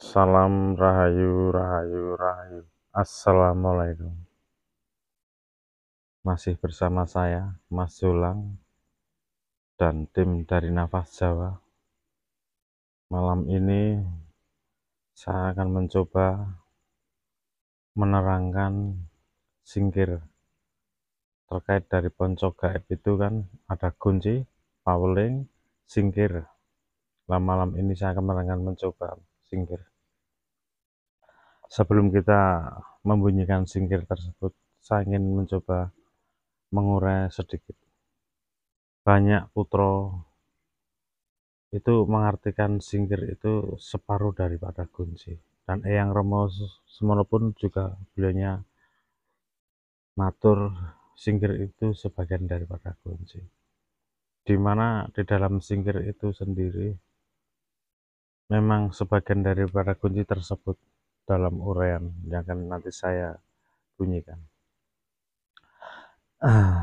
Salam rahayu, rahayu, rahayu. Assalamualaikum. Masih bersama saya, Mas Jolang, dan tim dari Nafas Jawa. Malam ini saya akan mencoba menerangkan singkir terkait dari ponco gaib itu kan ada kunci, pauling, singkir. Malam ini saya akan mencoba singkir. Sebelum kita membunyikan singkir tersebut, saya ingin mencoba mengurai sedikit. Banyak putro itu mengartikan singkir itu separuh daripada kunci, dan Eyang Romo Semono pun juga beliaunya matur singkir itu sebagian daripada kunci, di mana di dalam singkir itu sendiri memang sebagian daripada kunci tersebut dalam uraian yang akan nanti saya bunyikan.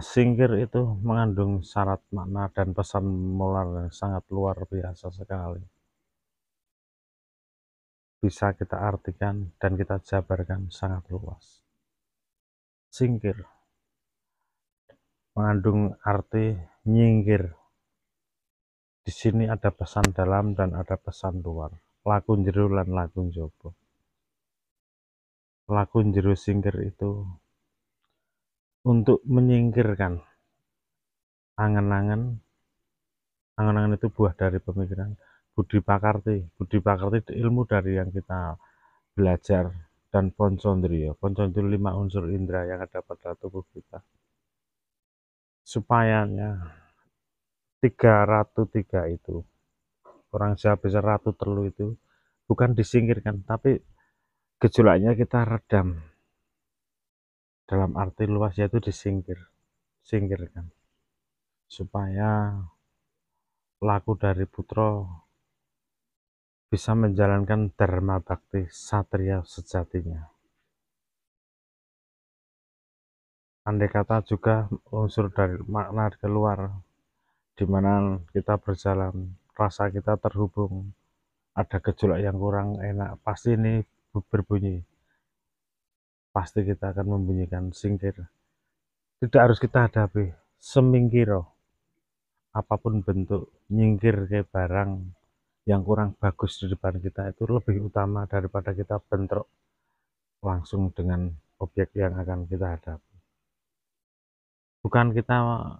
Singkir itu mengandung syarat makna dan pesan moral yang sangat luar biasa sekali. Bisa kita artikan dan kita jabarkan sangat luas. Singkir mengandung arti nyingkir. Di sini ada pesan dalam dan ada pesan luar. Lakun jero lan lakun jopo. Lakun jero singkir itu untuk menyingkirkan angan-angan. Angan-angan itu buah dari pemikiran. Budi pakarti ilmu dari yang kita belajar, dan poncondrio. Poncondrio 5 unsur indera yang ada pada tubuh kita. Supayanya 3 itu, orang Jawa bisa ratu telu itu bukan disingkirkan, tapi gejolaknya kita redam dalam arti luas, yaitu singkirkan, supaya laku dari putra bisa menjalankan dharma bakti satria sejatinya. Andai kata juga unsur dari makna keluar, di mana kita berjalan, rasa kita terhubung, ada gejolak yang kurang enak, pasti ini berbunyi. Pasti kita akan membunyikan singkir. Tidak harus kita hadapi, semingkiro. Apapun bentuk, nyingkir ke barang yang kurang bagus di depan kita itu lebih utama daripada kita bentrok langsung dengan objek yang akan kita hadapi. Bukan kita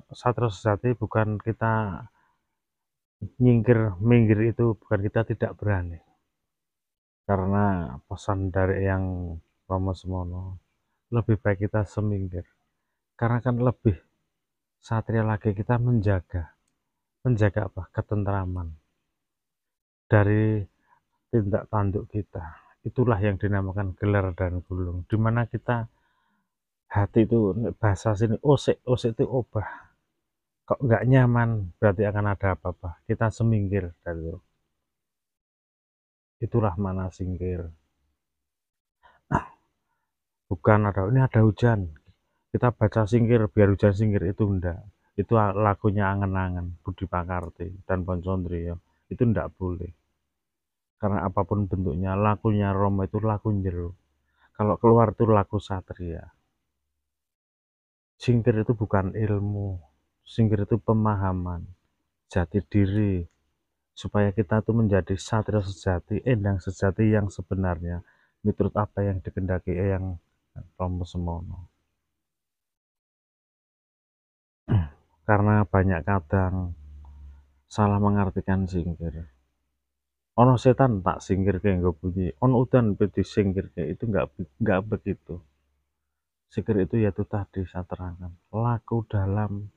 satria sejati, bukan kita minggir itu, bukan kita tidak berani. Karena pesan dari yang Romo Semono, lebih baik kita semingkir. Karena kan lebih satria lagi kita menjaga apa? Ketentraman dari tindak tanduk kita. Itulah yang dinamakan gelar dan gulung, di mana kita hati itu, bahasa sini osek itu obah. Kok nggak nyaman, berarti akan ada apa-apa, kita semingkir dari itu. Itulah mana singkir. Bukan ini ada hujan, kita baca singkir biar hujan singkir, itu enggak. Itu lagunya angan-angan Budi Pakarti dan Poncondrio, itu enggak boleh. Karena apapun bentuknya, lakunya Romo itu laku jero. Kalau keluar itu laku satria. Singkir itu bukan ilmu, singkir itu pemahaman, jati diri, supaya kita itu menjadi satria sejati, endang sejati yang sebenarnya, menurut apa yang dikehendaki Eyang Romo Semono. Karena banyak kadang salah mengartikan singkir. Ono setan tak singkir ke nggak bunyi, ono udan disingkir ke, itu nggak begitu. Singkir itu yaitu tadi saya terangkan, laku dalam,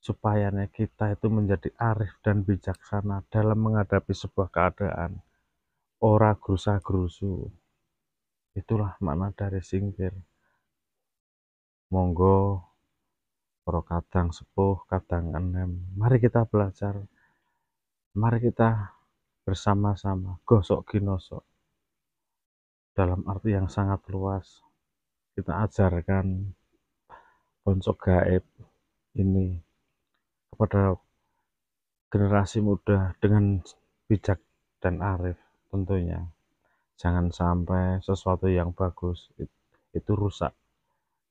supaya kita itu menjadi arif dan bijaksana dalam menghadapi sebuah keadaan, ora gerusa-gerusu. Itulah makna dari singkir. Monggo para kadang sepuh, kadang enem, mari kita belajar, mari kita bersama-sama gosok ginosok dalam arti yang sangat luas. Kita ajarkan ponco gaib ini kepada generasi muda dengan bijak dan arif tentunya. Jangan sampai sesuatu yang bagus itu rusak.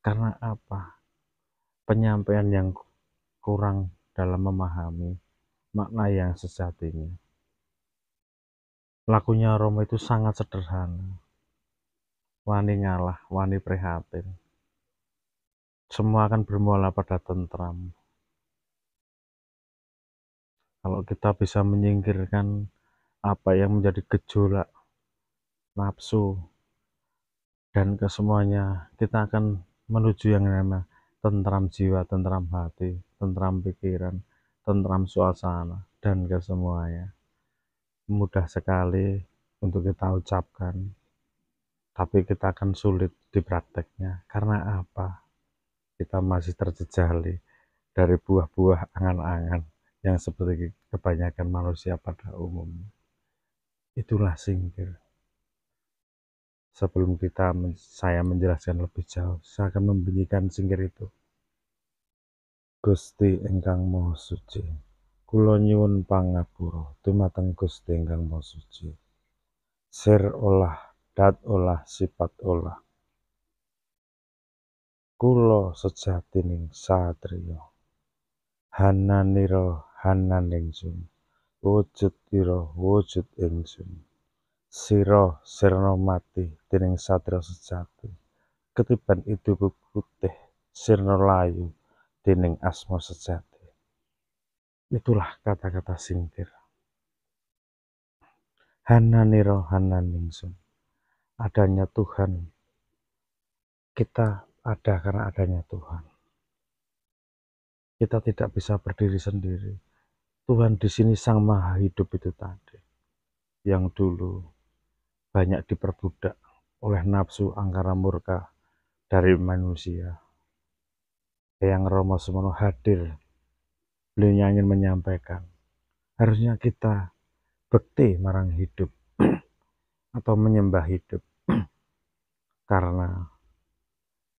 Karena apa? Penyampaian yang kurang dalam memahami makna yang sejatinya. Lakunya Romo itu sangat sederhana. Wani ngalah, wani prihatin. Semua akan bermula pada tentram. Kalau kita bisa menyingkirkan apa yang menjadi gejolak nafsu dan kesemuanya, kita akan menuju yang namanya tentram jiwa, tentram hati, tentram pikiran, tentram suasana, dan kesemuanya. Mudah sekali untuk kita ucapkan, tapi kita akan sulit di prakteknya. Karena apa? Kita masih terjejali dari buah-buah angan-angan yang seperti kebanyakan manusia pada umumnya. Itulah singkir. Sebelum saya menjelaskan lebih jauh, saya akan membunyikan singkir itu. Gusti ingkang Maha Suci, kula nyuwun pangapura dumateng Gusti ingkang Maha Suci. Sir olah, dat olah, sifat olah. Kula sejatining satriya. Hananira hanan ingsun. Wujud ira wujud ingsun. Sira sirna mati dening satriya sejati. Ketiban itu putih sirna layu dening asma sejati. Itulah kata-kata singkir. Hananira hanan ingsun. Adanya Tuhan. Kita ada karena adanya Tuhan. Kita tidak bisa berdiri sendiri. Tuhan di sini Sang Maha Hidup itu tadi, yang dulu banyak diperbudak oleh nafsu angkara murka dari manusia. Yang Romo Semono hadir, beliau ingin menyampaikan, harusnya kita bekti marang hidup atau menyembah hidup. Karena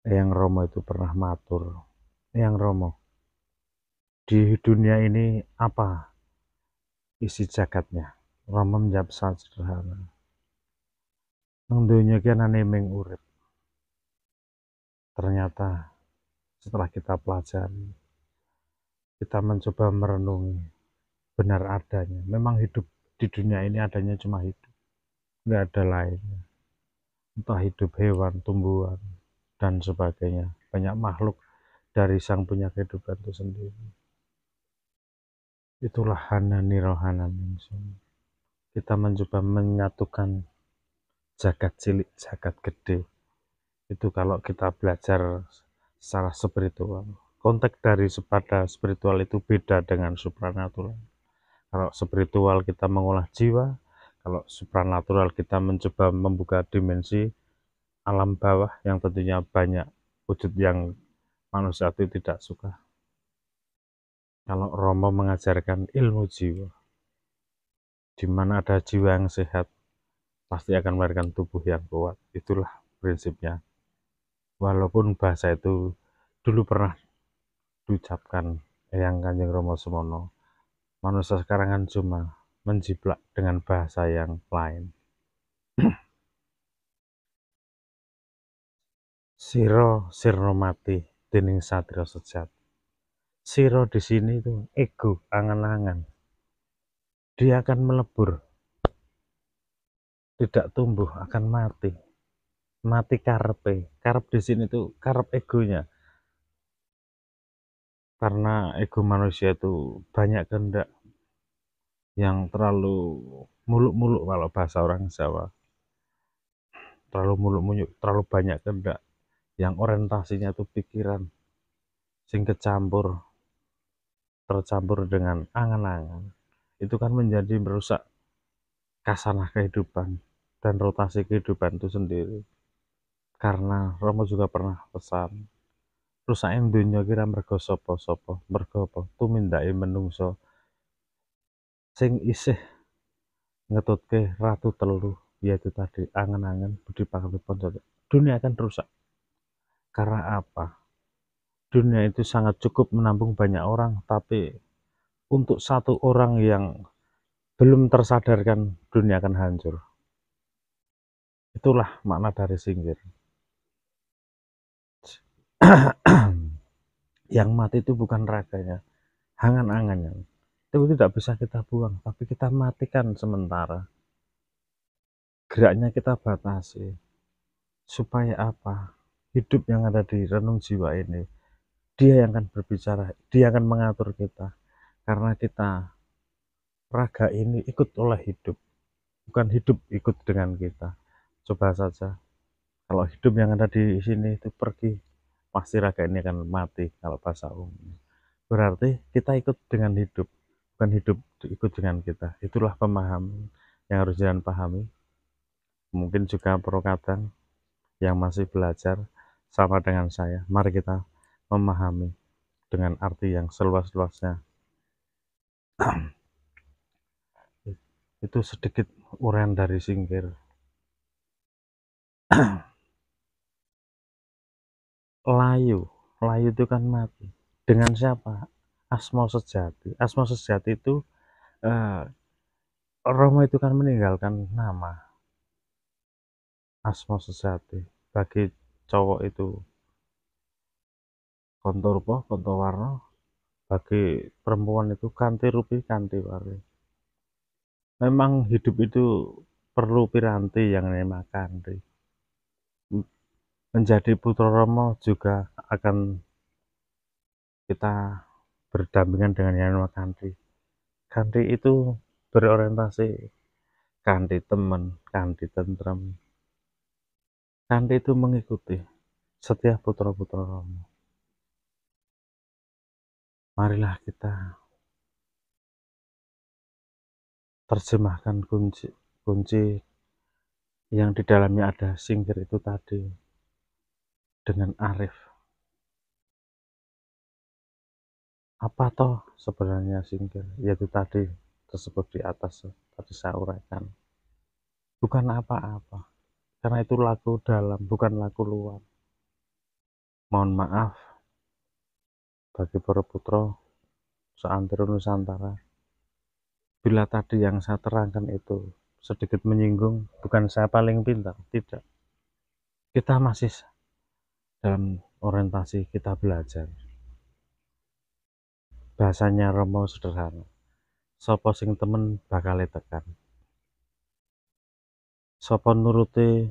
Eyang Romo itu pernah matur, Eyang Romo, di dunia ini apa isi jagatnya? Romo menjawab sangat sederhana. Nang donya iki anane ming urip. Ternyata setelah kita pelajari, kita mencoba merenungi benar adanya. Memang hidup di dunia ini adanya cuma hidup, nggak ada lainnya. Entah hidup hewan, tumbuhan, dan sebagainya. Banyak makhluk dari Sang punya kehidupan itu sendiri. Itulah hanani rohanan ingsun. Kita mencoba menyatukan jagat cilik, jagat gede. Itu kalau kita belajar secara spiritual. Konteks dari pada spiritual itu beda dengan supranatural. Kalau spiritual kita mengolah jiwa, kalau supranatural kita mencoba membuka dimensi alam bawah yang tentunya banyak wujud yang manusia itu tidak suka. Kalau Romo mengajarkan ilmu jiwa, di mana ada jiwa yang sehat, pasti akan melahirkan tubuh yang kuat. Itulah prinsipnya. Walaupun bahasa itu dulu pernah diucapkan Eyang Kanjeng Romo Semono, manusia sekarang kan cuma menjiplak dengan bahasa yang lain. Siro sirno mati dening satria sejati. Siro di sini itu ego, angan-angan. Dia akan melebur, tidak tumbuh, akan mati. Mati karepe. Karep di sini itu karep egonya. Karena ego manusia itu banyak kehendak yang terlalu muluk-muluk kalau bahasa orang Jawa. Terlalu muluk-muluk, terlalu banyak kehendak yang orientasinya itu pikiran sing tercampur dengan angan-angan. Itu kan menjadi merusak kasanah kehidupan dan rotasi kehidupan itu sendiri. Karena Romo juga pernah pesan, rusaking donya kira mergo sapa-sapa, mergo apa? Tumindake menungso sing isih ngetutke ratu telu, yaitu tadi angan-angan budi panganipun. Dunia akan rusak. Karena apa? Dunia itu sangat cukup menampung banyak orang, tapi untuk satu orang yang belum tersadarkan, dunia akan hancur. Itulah makna dari singkir. Yang mati itu bukan raganya, angan-angannya. Itu tidak bisa kita buang, tapi kita matikan sementara. Geraknya kita batasi. Supaya apa? Hidup yang ada di renung jiwa ini, dia yang akan berbicara, dia akan mengatur kita. Karena kita, raga ini ikut oleh hidup, bukan hidup ikut dengan kita. Coba saja, kalau hidup yang ada di sini itu pergi, pasti raga ini akan mati kalau bahasa umum. Berarti kita ikut dengan hidup, bukan hidup ikut dengan kita. Itulah pemahaman yang harus jangan pahami. Mungkin juga pro kadang yang masih belajar sama dengan saya. Mari kita memahami dengan arti yang seluas-luasnya. Itu sedikit uraian dari singkir. Layu, layu itu kan mati. Dengan siapa? Asma sejati. Asma sejati itu eh, Romo itu kan meninggalkan nama. Asma sejati. Bagi cowok itu Konturpo, Kontowarno. Bagi perempuan itu Kanti Rupi, Kanti Wari. Memang hidup itu perlu piranti yang namanya Kanti. Menjadi putra Romo juga akan kita berdampingan dengan yang namanya Kanti. Kanti itu berorientasi Kanti teman, Kanti tentrem. Kanti itu mengikuti setiap putra-putra Romo. Marilah kita terjemahkan kunci yang di dalamnya ada singkir itu tadi dengan arif. Apa toh sebenarnya singkir? Yaitu tadi tersebut di atas tadi saya uraikan. Bukan apa-apa, karena itu lagu dalam, bukan lagu luar. Mohon maaf bagi para putra seantero Nusantara. Bila tadi yang saya terangkan itu sedikit menyinggung, bukan saya paling pintar, tidak. Kita masih dalam orientasi kita belajar. Bahasanya Romo sederhana. Sopo sing temen bakal tekan. Sopo nuruti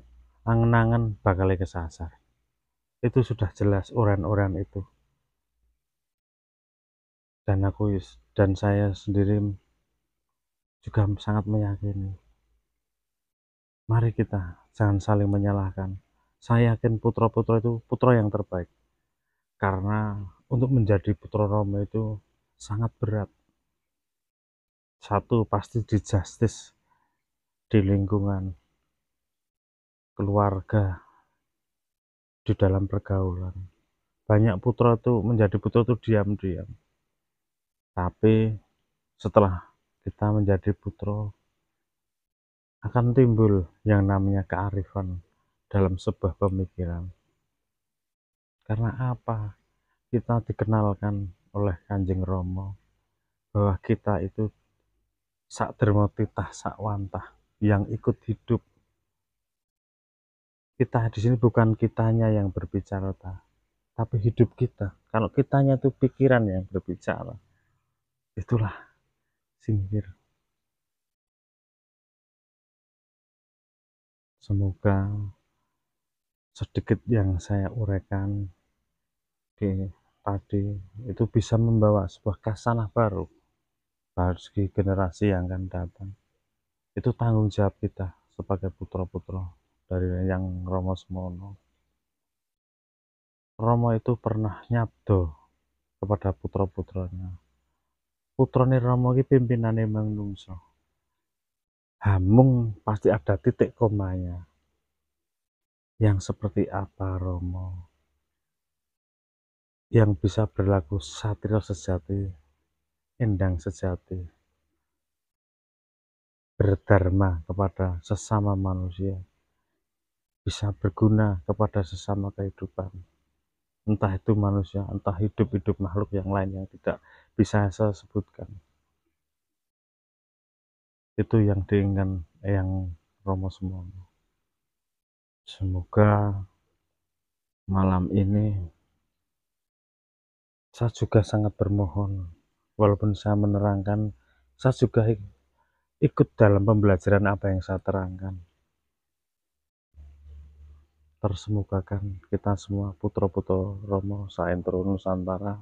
angen-angen bakal kesasar. Itu sudah jelas uraian-uraian itu. Dan saya sendiri juga sangat meyakini. Mari kita jangan saling menyalahkan. Saya yakin putra-putra itu putra yang terbaik. Karena untuk menjadi putra Romo itu sangat berat. Satu, pasti di justice di lingkungan keluarga, di dalam pergaulan. Banyak putra itu menjadi putra itu diam-diam. Tapi setelah kita menjadi putra, akan timbul yang namanya kearifan dalam sebuah pemikiran. Karena apa? Kita dikenalkan oleh Kanjeng Romo bahwa kita itu sak dermotitah sak wantah yang ikut hidup. Kita di sini bukan kitanya yang berbicara, tapi hidup kita. Kalau kitanya itu pikiran yang berbicara, itulah singkir. Semoga sedikit yang saya uraikan di tadi itu bisa membawa sebuah khasanah baru bagi generasi yang akan datang. Itu tanggung jawab kita sebagai putra-putra dari yang Romo Semono. Romo itu pernah nyabdo kepada putra-putranya. Putrane Romo iki pimpinane manungsa. Hamung pasti ada titik komanya. Yang seperti apa Romo? Yang bisa berlaku satrio sejati, endang sejati, berdharma kepada sesama manusia, bisa berguna kepada sesama kehidupan. Entah itu manusia, entah hidup-hidup makhluk yang lain yang tidak bisa saya sebutkan. Itu yang diinginkan yang Romo Semono. Semoga malam ini saya juga sangat bermohon, walaupun saya menerangkan, saya juga ikut dalam pembelajaran apa yang saya terangkan. Tersemogakan kita semua putra-putra Romo Saentro Nusantara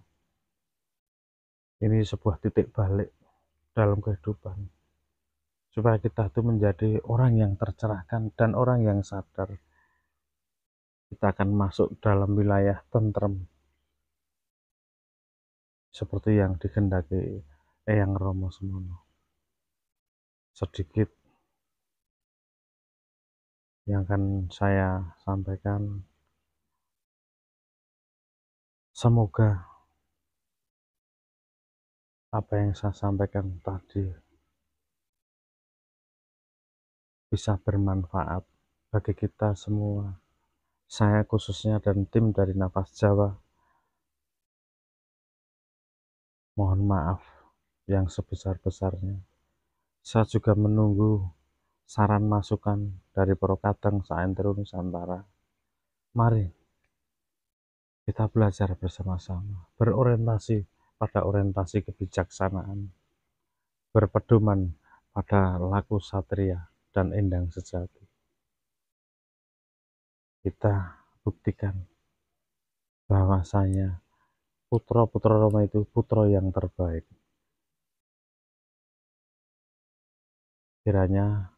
ini sebuah titik balik dalam kehidupan, supaya kita itu menjadi orang yang tercerahkan dan orang yang sadar. Kita akan masuk dalam wilayah tentrem seperti yang dikehendaki Eyang Romo Semono. Sedikit yang akan saya sampaikan, semoga apa yang saya sampaikan tadi bisa bermanfaat bagi kita semua. Saya khususnya dan tim dari Nafas Jawa mohon maaf yang sebesar-besarnya. Saya juga menunggu saran masukan dari Prokadang Saentro Nusantara. Mari kita belajar bersama-sama, berorientasi pada orientasi kebijaksanaan, berpedoman pada laku satria dan endang sejati. Kita buktikan bahwasanya putra-putra Roma itu putra yang terbaik. Kiranya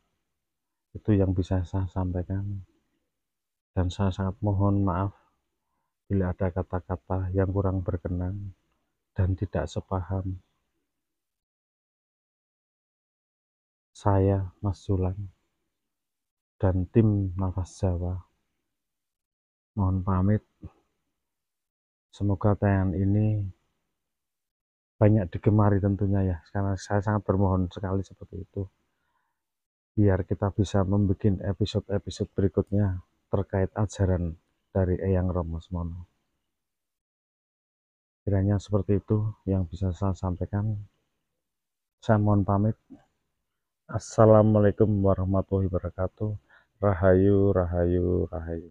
itu yang bisa saya sampaikan, dan saya sangat mohon maaf bila ada kata-kata yang kurang berkenan dan tidak sepaham. Saya, Mas Sulan, dan tim Nafas Jawa mohon pamit. Semoga tayangan ini banyak digemari tentunya ya, karena saya sangat bermohon sekali seperti itu, biar kita bisa membuat episode-episode berikutnya terkait ajaran dari Eyang Romo Semono. Kiranya seperti itu yang bisa saya sampaikan. Saya mohon pamit. Assalamualaikum warahmatullahi wabarakatuh. Rahayu, rahayu, rahayu.